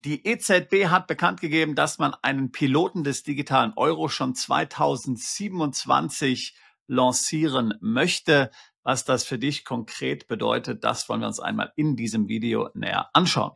Die EZB hat bekannt gegeben, dass man einen Piloten des digitalen Euro schon 2027 lancieren möchte. Was das für dich konkret bedeutet, das wollen wir uns einmal in diesem Video näher anschauen.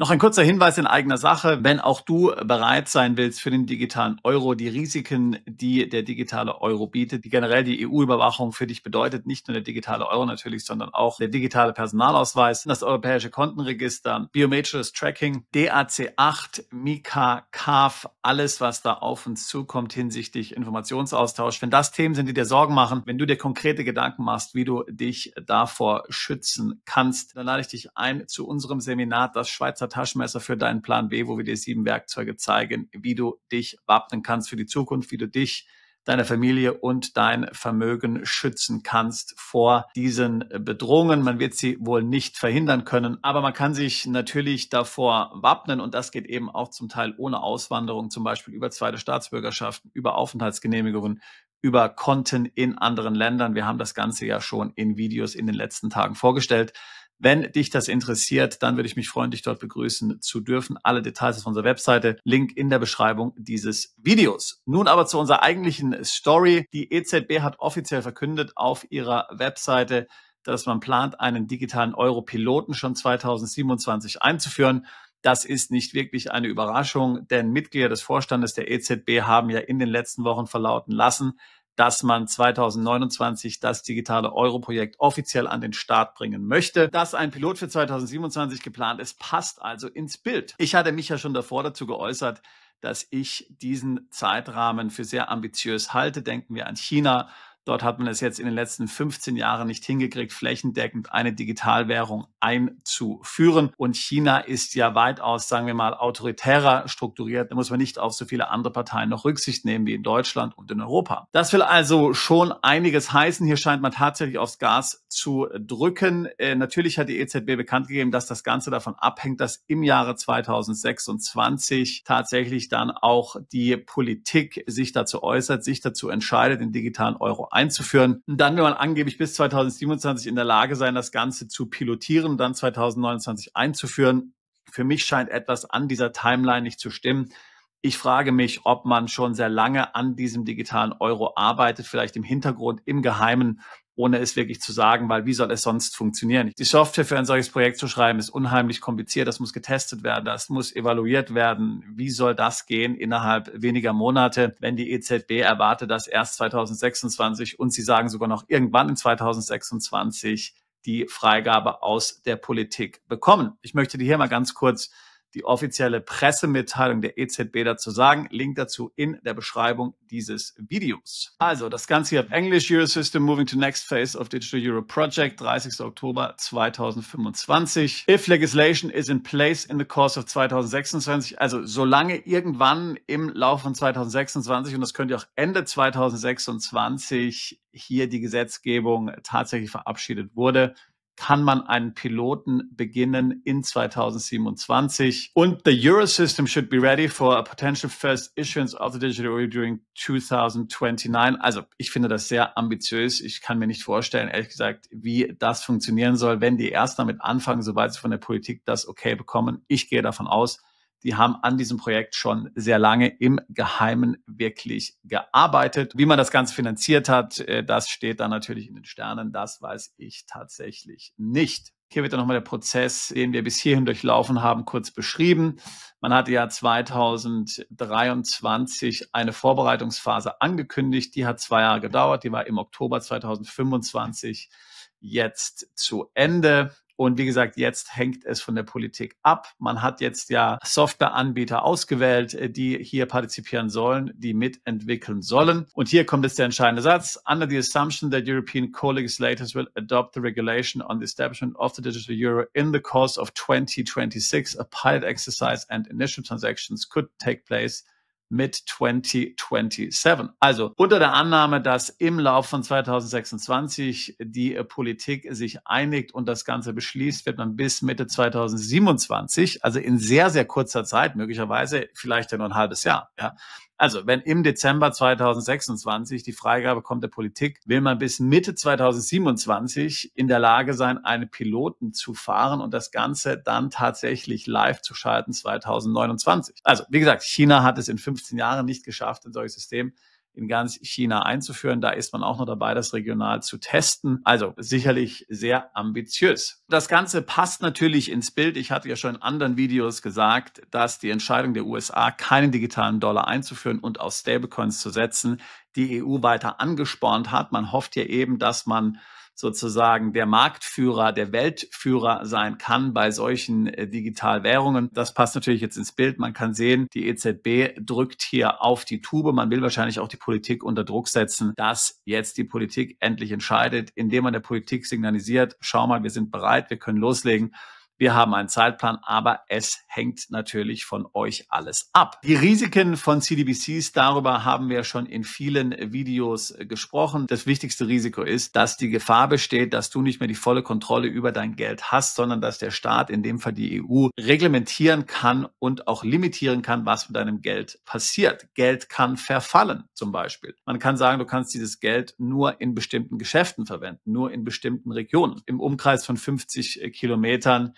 Noch ein kurzer Hinweis in eigener Sache. Wenn auch du bereit sein willst für den digitalen Euro, die Risiken, die der digitale Euro bietet, die generell die EU-Überwachung für dich bedeutet, nicht nur der digitale Euro natürlich, sondern auch der digitale Personalausweis, das europäische Kontenregister, biometrisches Tracking, DAC8, MiCA, CAF, alles, was da auf uns zukommt hinsichtlich Informationsaustausch. Wenn das Themen sind, die dir Sorgen machen, wenn du dir konkrete Gedanken machst, wie du dich davor schützen kannst, dann lade ich dich ein zu unserem Seminar, das Schweizer Taschenmesser für deinen Plan B, wo wir dir 7 Werkzeuge zeigen, wie du dich wappnen kannst für die Zukunft, wie du dich, deine Familie und dein Vermögen schützen kannst vor diesen Bedrohungen. Man wird sie wohl nicht verhindern können, aber man kann sich natürlich davor wappnen und das geht eben auch zum Teil ohne Auswanderung, zum Beispiel über zweite Staatsbürgerschaften, über Aufenthaltsgenehmigungen, über Konten in anderen Ländern. Wir haben das Ganze ja schon in Videos in den letzten Tagen vorgestellt. Wenn dich das interessiert, dann würde ich mich freuen, dich dort begrüßen zu dürfen. Alle Details auf unserer Webseite, Link in der Beschreibung dieses Videos. Nun aber zu unserer eigentlichen Story. Die EZB hat offiziell verkündet auf ihrer Webseite, dass man plant, einen digitalen Euro-Piloten schon 2027 einzuführen. Das ist nicht wirklich eine Überraschung, denn Mitglieder des Vorstandes der EZB haben ja in den letzten Wochen verlauten lassen, dass man 2029 das digitale Euro-Projekt offiziell an den Start bringen möchte. Dass ein Pilot für 2027 geplant ist, passt also ins Bild. Ich hatte mich ja schon davor dazu geäußert, dass ich diesen Zeitrahmen für sehr ambitiös halte. Denken wir an China. Dort hat man es jetzt in den letzten 15 Jahren nicht hingekriegt, flächendeckend eine Digitalwährung einzuführen. Und China ist ja weitaus, sagen wir mal, autoritärer strukturiert. Da muss man nicht auf so viele andere Parteien noch Rücksicht nehmen wie in Deutschland und in Europa. Das will also schon einiges heißen. Hier scheint man tatsächlich aufs Gas zu drücken. Natürlich hat die EZB bekannt gegeben, dass das Ganze davon abhängt, dass im Jahre 2026 tatsächlich dann auch die Politik sich dazu äußert, sich dazu entscheidet, den digitalen Euro einzuführen. Und dann will man angeblich bis 2027 in der Lage sein, das Ganze zu pilotieren und dann 2029 einzuführen. Für mich scheint etwas an dieser Timeline nicht zu stimmen. Ich frage mich, ob man schon sehr lange an diesem digitalen Euro arbeitet, vielleicht im Hintergrund, im Geheimen, ohne es wirklich zu sagen, weil wie soll es sonst funktionieren? Die Software für ein solches Projekt zu schreiben, ist unheimlich kompliziert. Das muss getestet werden, das muss evaluiert werden. Wie soll das gehen innerhalb weniger Monate, wenn die EZB erwartet, dass erst 2026 und sie sagen sogar noch irgendwann in 2026 die Freigabe aus der Politik bekommen? Ich möchte dir hier mal ganz kurz die offizielle Pressemitteilung der EZB dazu sagen. Link dazu in der Beschreibung dieses Videos. Also das Ganze hier auf Englisch. Eurosystem moving to next phase of Digital Euro Project, 30. Oktober 2025. If legislation is in place in the course of 2026, also solange irgendwann im Laufe von 2026, und das könnte auch Ende 2026 hier die Gesetzgebung tatsächlich verabschiedet wurde, kann man einen Piloten beginnen in 2027. Und the Eurosystem should be ready for a potential first issuance of the digital euro during 2029. Also ich finde das sehr ambitiös. Ich kann mir nicht vorstellen, ehrlich gesagt, wie das funktionieren soll, wenn die erst damit anfangen, sobald sie von der Politik das okay bekommen. Ich gehe davon aus, die haben an diesem Projekt schon sehr lange im Geheimen wirklich gearbeitet. Wie man das Ganze finanziert hat, das steht dann natürlich in den Sternen. Das weiß ich tatsächlich nicht. Hier wird dann nochmal der Prozess, den wir bis hierhin durchlaufen haben, kurz beschrieben. Man hatte ja 2023 eine Vorbereitungsphase angekündigt. Die hat 2 Jahre gedauert. Die war im Oktober 2025 jetzt zu Ende. Und wie gesagt, jetzt hängt es von der Politik ab. Man hat jetzt ja Softwareanbieter ausgewählt, die hier partizipieren sollen, die mitentwickeln sollen. Und hier kommt jetzt der entscheidende Satz. Under the assumption that European co-legislators will adopt the regulation on the establishment of the digital euro in the course of 2026, a pilot exercise and initial transactions could take place mid-2027. Also unter der Annahme, dass im Laufe von 2026 die Politik sich einigt und das Ganze beschließt, wird man bis Mitte 2027, also in sehr, sehr kurzer Zeit, möglicherweise vielleicht ja nur ein halbes Jahr, ja, Also, wenn im Dezember 2026 die Freigabe kommt der Politik, will man bis Mitte 2027 in der Lage sein, einen Piloten zu fahren und das Ganze dann tatsächlich live zu schalten 2029. Also, wie gesagt, China hat es in 15 Jahren nicht geschafft, ein solches System in ganz China einzuführen. Da ist man auch noch dabei, das regional zu testen. Also sicherlich sehr ambitiös. Das Ganze passt natürlich ins Bild. Ich hatte ja schon in anderen Videos gesagt, dass die Entscheidung der USA, keinen digitalen Dollar einzuführen und auf Stablecoins zu setzen, die EU weiter angespornt hat. Man hofft ja eben, dass man sozusagen der Marktführer, der Weltführer sein kann bei solchen Digitalwährungen. Das passt natürlich jetzt ins Bild. Man kann sehen, die EZB drückt hier auf die Tube. Man will wahrscheinlich auch die Politik unter Druck setzen, dass jetzt die Politik endlich entscheidet, indem man der Politik signalisiert, schau mal, wir sind bereit, wir können loslegen. Wir haben einen Zeitplan, aber es hängt natürlich von euch alles ab. Die Risiken von CDBCs, darüber haben wir schon in vielen Videos gesprochen. Das wichtigste Risiko ist, dass die Gefahr besteht, dass du nicht mehr die volle Kontrolle über dein Geld hast, sondern dass der Staat, in dem Fall die EU, reglementieren kann und auch limitieren kann, was mit deinem Geld passiert. Geld kann verfallen zum Beispiel. Man kann sagen, du kannst dieses Geld nur in bestimmten Geschäften verwenden, nur in bestimmten Regionen, im Umkreis von 50 Kilometern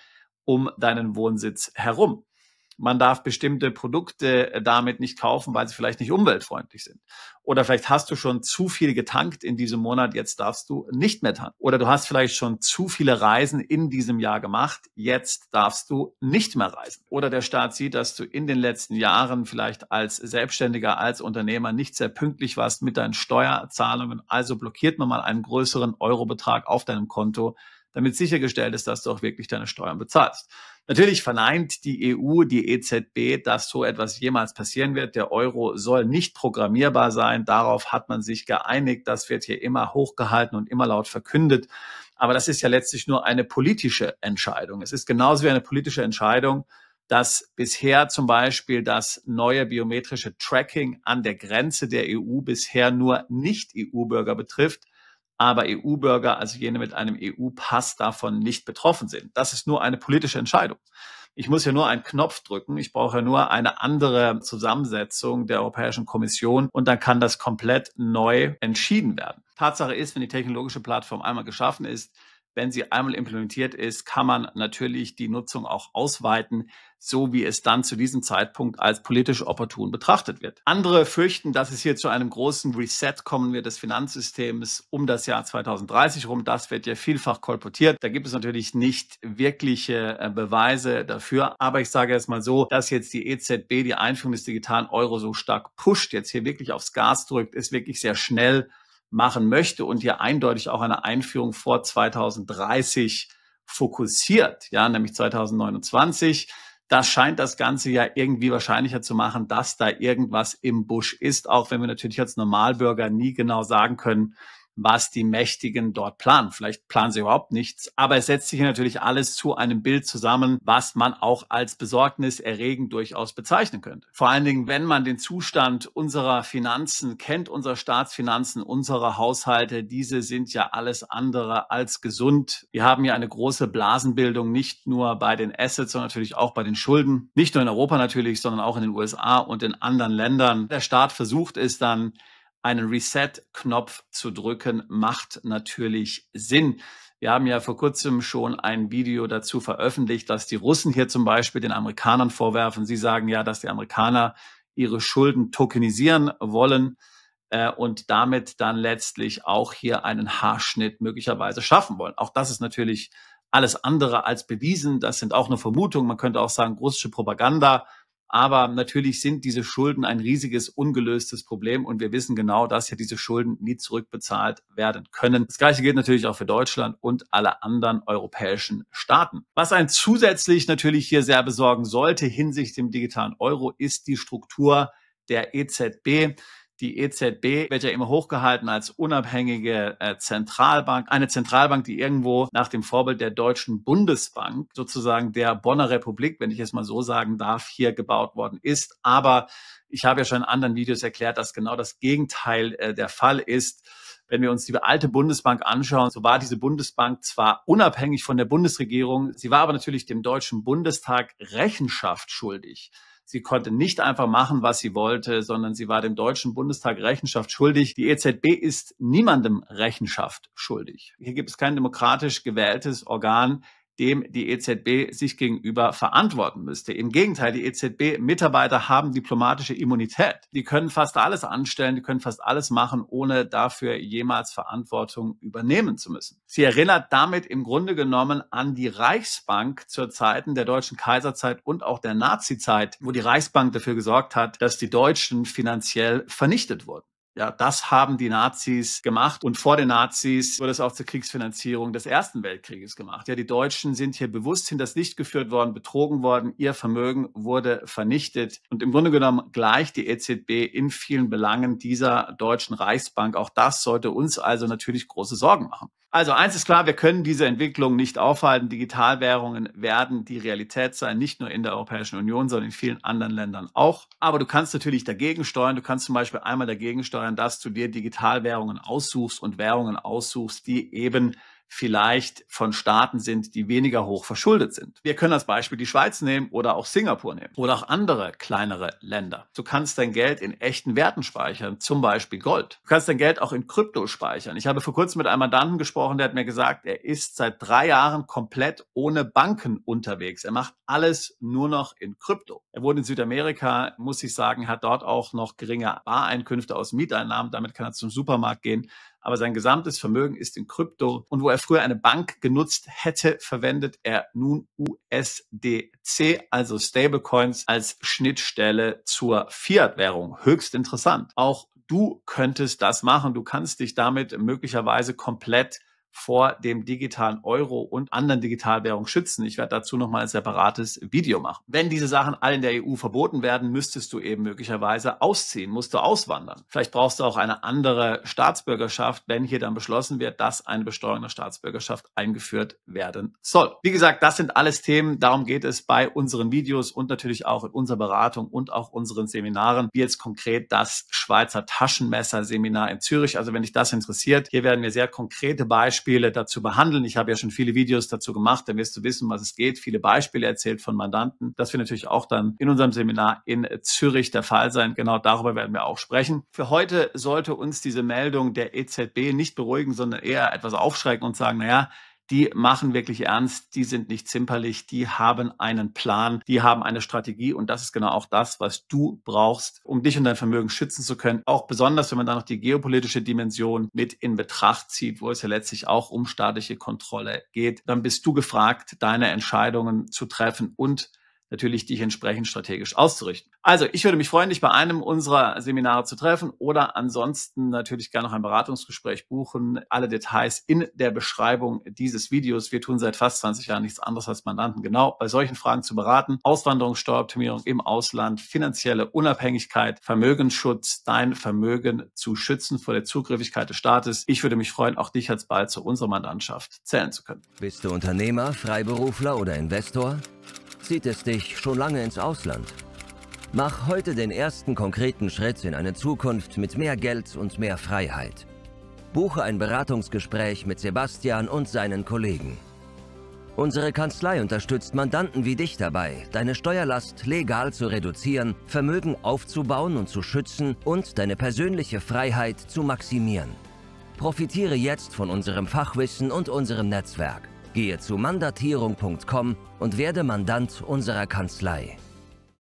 um deinen Wohnsitz herum. Man darf bestimmte Produkte damit nicht kaufen, weil sie vielleicht nicht umweltfreundlich sind. Oder vielleicht hast du schon zu viel getankt in diesem Monat, jetzt darfst du nicht mehr tanken. Oder du hast vielleicht schon zu viele Reisen in diesem Jahr gemacht, jetzt darfst du nicht mehr reisen. Oder der Staat sieht, dass du in den letzten Jahren vielleicht als Selbstständiger, als Unternehmer nicht sehr pünktlich warst mit deinen Steuerzahlungen, also blockiert man mal einen größeren Eurobetrag auf deinem Konto, damit sichergestellt ist, dass du auch wirklich deine Steuern bezahlst. Natürlich verneint die EU, die EZB, dass so etwas jemals passieren wird. Der Euro soll nicht programmierbar sein. Darauf hat man sich geeinigt. Das wird hier immer hochgehalten und immer laut verkündet. Aber das ist ja letztlich nur eine politische Entscheidung. Es ist genauso wie eine politische Entscheidung, dass bisher zum Beispiel das neue biometrische Tracking an der Grenze der EU bisher nur Nicht-EU-Bürger betrifft, aber EU-Bürger, also jene mit einem EU-Pass, davon nicht betroffen sind. Das ist nur eine politische Entscheidung. Ich muss ja nur einen Knopf drücken. Ich brauche ja nur eine andere Zusammensetzung der Europäischen Kommission und dann kann das komplett neu entschieden werden. Tatsache ist, wenn die technologische Plattform einmal geschaffen ist, wenn sie einmal implementiert ist, kann man natürlich die Nutzung auch ausweiten, so wie es dann zu diesem Zeitpunkt als politisch opportun betrachtet wird. Andere fürchten, dass es hier zu einem großen Reset kommen wird des Finanzsystems um das Jahr 2030 rum. Das wird ja vielfach kolportiert. Da gibt es natürlich nicht wirkliche Beweise dafür. Aber ich sage jetzt mal so, dass jetzt die EZB die Einführung des digitalen Euro so stark pusht, jetzt hier wirklich aufs Gas drückt, ist wirklich sehr schnell machen möchte und hier eindeutig auch eine Einführung vor 2030 fokussiert, ja, nämlich 2029. Das scheint das Ganze ja irgendwie wahrscheinlicher zu machen, dass da irgendwas im Busch ist, auch wenn wir natürlich als Normalbürger nie genau sagen können, was die Mächtigen dort planen. Vielleicht planen sie überhaupt nichts, aber es setzt sich natürlich alles zu einem Bild zusammen, was man auch als besorgniserregend durchaus bezeichnen könnte. Vor allen Dingen, wenn man den Zustand unserer Finanzen kennt, unserer Staatsfinanzen, unserer Haushalte, diese sind ja alles andere als gesund. Wir haben ja eine große Blasenbildung, nicht nur bei den Assets, sondern natürlich auch bei den Schulden. Nicht nur in Europa natürlich, sondern auch in den USA und in anderen Ländern. Der Staat versucht es dann, einen Reset-Knopf zu drücken, macht natürlich Sinn. Wir haben ja vor kurzem schon ein Video dazu veröffentlicht, dass die Russen hier zum Beispiel den Amerikanern vorwerfen. Sie sagen ja, dass die Amerikaner ihre Schulden tokenisieren wollen und damit dann letztlich auch hier einen Haarschnitt möglicherweise schaffen wollen. Auch das ist natürlich alles andere als bewiesen. Das sind auch nur Vermutungen. Man könnte auch sagen, russische Propaganda. Aber natürlich sind diese Schulden ein riesiges, ungelöstes Problem. Und wir wissen genau, dass ja diese Schulden nie zurückbezahlt werden können. Das Gleiche gilt natürlich auch für Deutschland und alle anderen europäischen Staaten. Was einen zusätzlich natürlich hier sehr besorgen sollte hinsichtlich dem digitalen Euro, ist die Struktur der EZB. Die EZB wird ja immer hochgehalten als unabhängige Zentralbank. Eine Zentralbank, die irgendwo nach dem Vorbild der Deutschen Bundesbank, sozusagen der Bonner Republik, wenn ich es mal so sagen darf, hier gebaut worden ist. Aber ich habe ja schon in anderen Videos erklärt, dass genau das Gegenteil der Fall ist. Wenn wir uns die alte Bundesbank anschauen, so war diese Bundesbank zwar unabhängig von der Bundesregierung, sie war aber natürlich dem Deutschen Bundestag Rechenschaft schuldig. Sie konnte nicht einfach machen, was sie wollte, sondern sie war dem Deutschen Bundestag Rechenschaft schuldig. Die EZB ist niemandem Rechenschaft schuldig. Hier gibt es kein demokratisch gewähltes Organ, dem die EZB sich gegenüber verantworten müsste. Im Gegenteil, die EZB-Mitarbeiter haben diplomatische Immunität. Die können fast alles anstellen, die können fast alles machen, ohne dafür jemals Verantwortung übernehmen zu müssen. Sie erinnert damit im Grunde genommen an die Reichsbank zur Zeiten der deutschen Kaiserzeit und auch der Nazizeit, wo die Reichsbank dafür gesorgt hat, dass die Deutschen finanziell vernichtet wurden. Ja, das haben die Nazis gemacht und vor den Nazis wurde es auch zur Kriegsfinanzierung des Ersten Weltkrieges gemacht. Ja, die Deutschen sind hier bewusst hinters Licht geführt worden, betrogen worden, ihr Vermögen wurde vernichtet und im Grunde genommen gleicht die EZB in vielen Belangen dieser deutschen Reichsbank. Auch das sollte uns also natürlich große Sorgen machen. Also eins ist klar, wir können diese Entwicklung nicht aufhalten. Digitalwährungen werden die Realität sein, nicht nur in der Europäischen Union, sondern in vielen anderen Ländern auch. Aber du kannst natürlich dagegen steuern. Du kannst zum Beispiel einmal dagegen steuern, dass du dir Digitalwährungen aussuchst und Währungen aussuchst, die eben vielleicht von Staaten sind, die weniger hoch verschuldet sind. Wir können als Beispiel die Schweiz nehmen oder auch Singapur nehmen oder auch andere kleinere Länder. Du kannst dein Geld in echten Werten speichern, zum Beispiel Gold. Du kannst dein Geld auch in Krypto speichern. Ich habe vor kurzem mit einem Mandanten gesprochen, der hat mir gesagt, er ist seit 3 Jahren komplett ohne Banken unterwegs. Er macht alles nur noch in Krypto. Er wohnt in Südamerika, muss ich sagen, hat dort auch noch geringe Bareinkünfte aus Mieteinnahmen. Damit kann er zum Supermarkt gehen. Aber sein gesamtes Vermögen ist in Krypto. Und wo er früher eine Bank genutzt hätte, verwendet er nun USDC, also Stablecoins, als Schnittstelle zur Fiat-Währung. Höchst interessant. Auch du könntest das machen. Du kannst dich damit möglicherweise komplett vor dem digitalen Euro und anderen Digitalwährungen schützen. Ich werde dazu nochmal ein separates Video machen. Wenn diese Sachen alle in der EU verboten werden, müsstest du eben möglicherweise ausziehen, musst du auswandern. Vielleicht brauchst du auch eine andere Staatsbürgerschaft, wenn hier dann beschlossen wird, dass eine Besteuerung der Staatsbürgerschaft eingeführt werden soll. Wie gesagt, das sind alles Themen, darum geht es bei unseren Videos und natürlich auch in unserer Beratung und auch unseren Seminaren, wie jetzt konkret das Schweizer Taschenmesser-Seminar in Zürich. Also wenn dich das interessiert, hier werden wir sehr konkrete Beispiele dazu behandeln. Ich habe ja schon viele Videos dazu gemacht, dann wirst du wissen, was es geht. Viele Beispiele erzählt von Mandanten. Das wird natürlich auch dann in unserem Seminar in Zürich der Fall sein. Genau darüber werden wir auch sprechen. Für heute sollte uns diese Meldung der EZB nicht beruhigen, sondern eher etwas aufschrecken und sagen, naja, die machen wirklich ernst, die sind nicht zimperlich, die haben einen Plan, die haben eine Strategie und das ist genau auch das, was du brauchst, um dich und dein Vermögen schützen zu können. Auch besonders, wenn man dann noch die geopolitische Dimension mit in Betracht zieht, wo es ja letztlich auch um staatliche Kontrolle geht, dann bist du gefragt, deine Entscheidungen zu treffen und natürlich dich entsprechend strategisch auszurichten. Also ich würde mich freuen, dich bei einem unserer Seminare zu treffen oder ansonsten natürlich gerne noch ein Beratungsgespräch buchen. Alle Details in der Beschreibung dieses Videos. Wir tun seit fast 20 Jahren nichts anderes als Mandanten genau bei solchen Fragen zu beraten. Auswanderung, Steueroptimierung im Ausland, finanzielle Unabhängigkeit, Vermögensschutz, dein Vermögen zu schützen vor der Zugriffigkeit des Staates. Ich würde mich freuen, auch dich alsbald zu unserer Mandantschaft zählen zu können. Bist du Unternehmer, Freiberufler oder Investor? Zieht es dich schon lange ins Ausland? Mach heute den ersten konkreten Schritt in eine Zukunft mit mehr Geld und mehr Freiheit. Buche ein Beratungsgespräch mit Sebastian und seinen Kollegen. Unsere Kanzlei unterstützt Mandanten wie dich dabei, deine Steuerlast legal zu reduzieren, Vermögen aufzubauen und zu schützen und deine persönliche Freiheit zu maximieren. Profitiere jetzt von unserem Fachwissen und unserem Netzwerk. Gehe zu mandatierung.com und werde Mandant unserer Kanzlei.